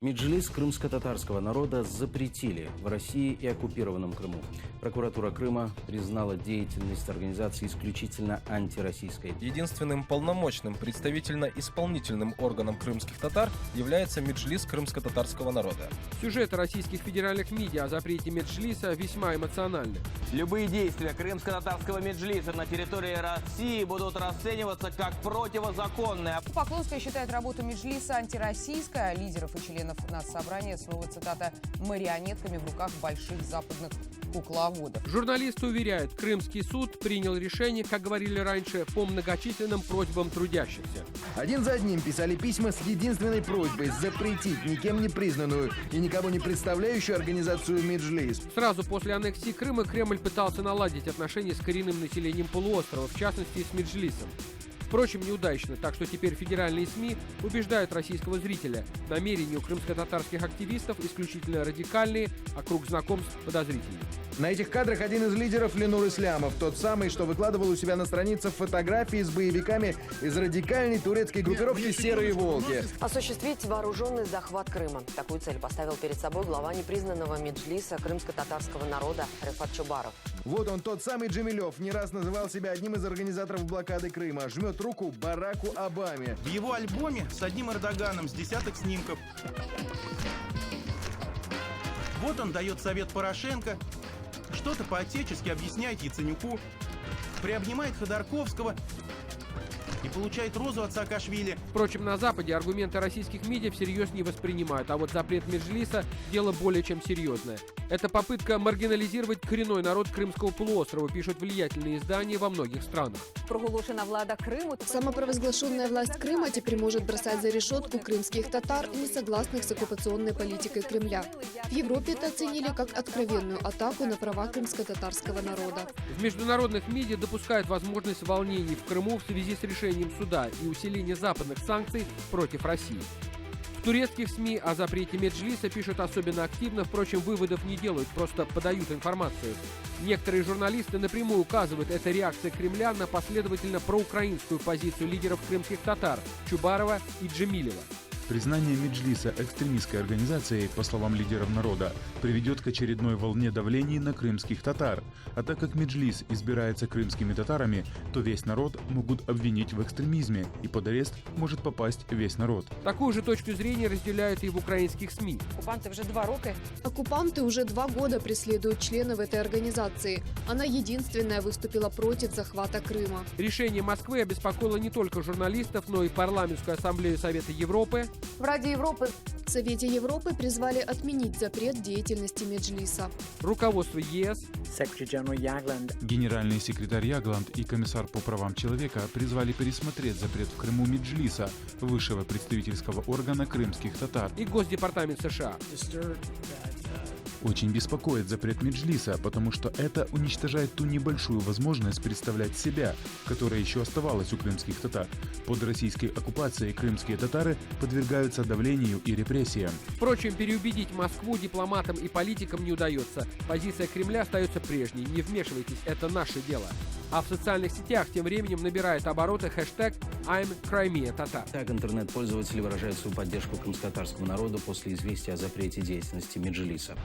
Меджлис крымско-татарского народа запретили в России и оккупированном Крыму. Прокуратура Крыма признала деятельность организации исключительно антироссийской. Единственным полномочным представительно-исполнительным органом крымских татар является Меджлис крымско-татарского народа. Сюжеты российских федеральных медиа о запрете Меджлиса весьма эмоциональны. Любые действия крымско-татарского Меджлиса на территории России будут расцениваться как противозаконные. Поклонская считает работу Меджлиса антироссийской, а лидеров и членов Нассобрания, снова цитата, марионетками в руках больших западных кукловодов. Журналисты уверяют, Крымский суд принял решение, как говорили раньше, по многочисленным просьбам трудящихся. Один за одним писали письма с единственной просьбой запретить никем не признанную и никого не представляющую организацию Меджлис. Сразу после аннексии Крыма Кремль пытался наладить отношения с коренным населением полуострова, в частности с Меджлисом. Впрочем, неудачно, так что теперь федеральные СМИ убеждают российского зрителя, намерения у крымско-татарских активистов исключительно радикальные, а круг знакомств подозрительный. На этих кадрах один из лидеров Ленур Ислямов, тот самый, что выкладывал у себя на страницах фотографии с боевиками из радикальной турецкой группировки «Серые волки». Осуществить вооруженный захват Крыма. Такую цель поставил перед собой глава непризнанного Меджлиса крымско-татарского народа Рефат Чубаров. Вот он, тот самый Джемилев, не раз называл себя одним из организаторов блокады Крыма. Жмет руку Бараку Обаме. В его альбоме с одним Эрдоганом с десяток снимков. Вот он дает совет Порошенко, что-то по-отечески объясняет Яценюку, приобнимает Ходорковского и получает розу от Саакашвили. Впрочем, на Западе аргументы российских медиа всерьез не воспринимают, а вот запрет Меджлиса – дело более чем серьезное. Это попытка маргинализировать коренной народ Крымского полуострова, пишут влиятельные издания во многих странах. Проголошена влада Крыму. Самопровозглашенная власть Крыма теперь может бросать за решетку крымских татар, не согласных с оккупационной политикой Кремля. В Европе это оценили как откровенную атаку на права крымско-татарского народа. В международных медиа допускают возможность волнений в Крыму в связи с решением суда и усиления западных санкций против России. В турецких СМИ о запрете Меджлиса пишут особенно активно, впрочем, выводов не делают, просто подают информацию. Некоторые журналисты напрямую указывают, это реакция Кремля на последовательно проукраинскую позицию лидеров крымских татар Чубарова и Джемилева. Признание Меджлиса экстремистской организацией, по словам лидеров народа, приведет к очередной волне давлений на крымских татар. А так как Меджлис избирается крымскими татарами, то весь народ могут обвинить в экстремизме, и под арест может попасть весь народ. Такую же точку зрения разделяют и в украинских СМИ. Оккупанты уже 2 года преследуют членов этой организации. Она единственная выступила против захвата Крыма. Решение Москвы обеспокоило не только журналистов, но и парламентскую ассамблею Совета Европы. В Раде Европы В Совете Европы призвали отменить запрет деятельности Меджлиса. Руководство ЕС, Генеральный секретарь Ягланд и комиссар по правам человека призвали пересмотреть запрет в Крыму Меджлиса, высшего представительского органа крымских татар. и Госдепартамент США. Очень беспокоит запрет Меджлиса, потому что это уничтожает ту небольшую возможность представлять себя, которая еще оставалась у крымских татар. Под российской оккупацией крымские татары подвергаются давлению и репрессиям. Впрочем, переубедить Москву дипломатам и политикам не удается. Позиция Кремля остается прежней. Не вмешивайтесь, это наше дело. А в социальных сетях тем временем набирает обороты хэштег «I'm Crimea Tatar». Так интернет-пользователи выражают свою поддержку крымско-татарскому народу после известия о запрете деятельности Меджлиса.